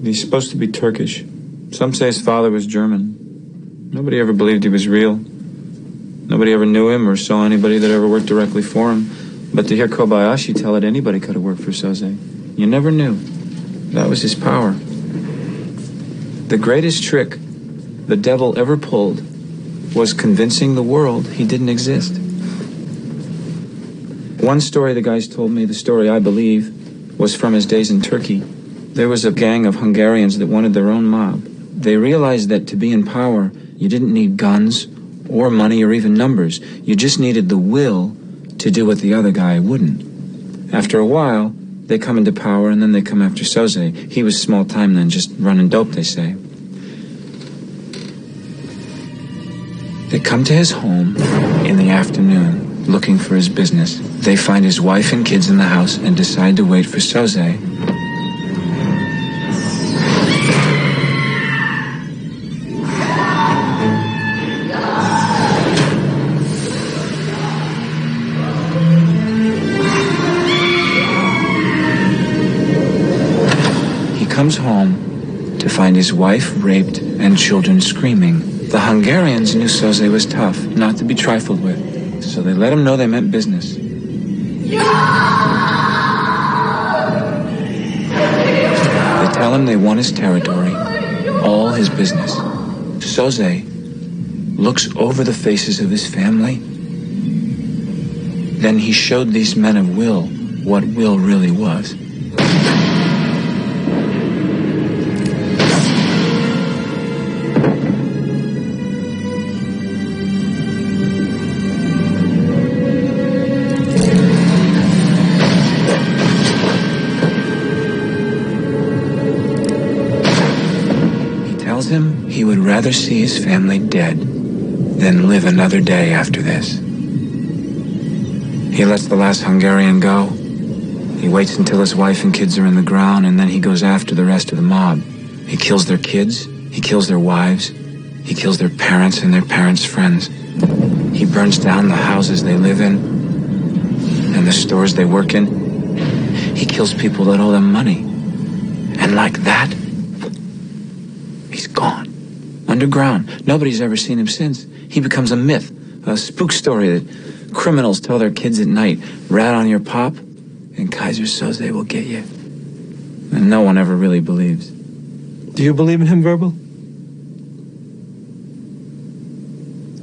He's supposed to be Turkish. Some say his father was German. Nobody ever believed he was real. Nobody ever knew him or saw anybody that ever worked directly for him. But to hear Kobayashi tell it, anybody could have worked for Soze. You never knew. That was his power. The greatest trick the devil ever pulled was convincing the world he didn't exist. One story the guys told me, the story I believe, was from his days in Turkey. There was a gang of Hungarians that wanted their own mob. They realized that to be in power, you didn't need guns or money or even numbers. You just needed the will to do what the other guy wouldn't. After a while, they come into power and then they come after Soze. He was small time then, just running dope, they say. They come to his home in the afternoon looking for his business. They find his wife and kids in the house and decide to wait for Soze. He comes home to find his wife raped and children screaming. The Hungarians knew Soze was tough, not to be trifled with, so they let him know they meant business. They tell him they want his territory, all his business. Soze looks over the faces of his family. Then he showed these men of will what will really was. Him he would rather see his family dead than live another day after this. He lets the last Hungarian go. He waits until his wife and kids are in the ground, and then he goes after the rest of the mob. He kills their kids, he kills their wives, he kills their parents and their parents' friends. He burns down the houses they live in and the stores they work in. He kills people that owe them money. And like that, he's gone. Underground. Nobody's ever seen him since. He becomes a myth, a spook story that criminals tell their kids at night. Rat on your pop, and Kaiser Soze will get you. And no one ever really believes. Do you believe in him, Verbal?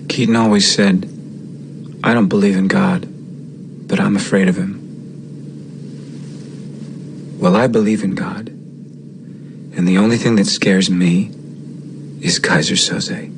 Keaton always said, I don't believe in God, but I'm afraid of him. Well, I believe in God. And the only thing that scares me is Kaiser Soze.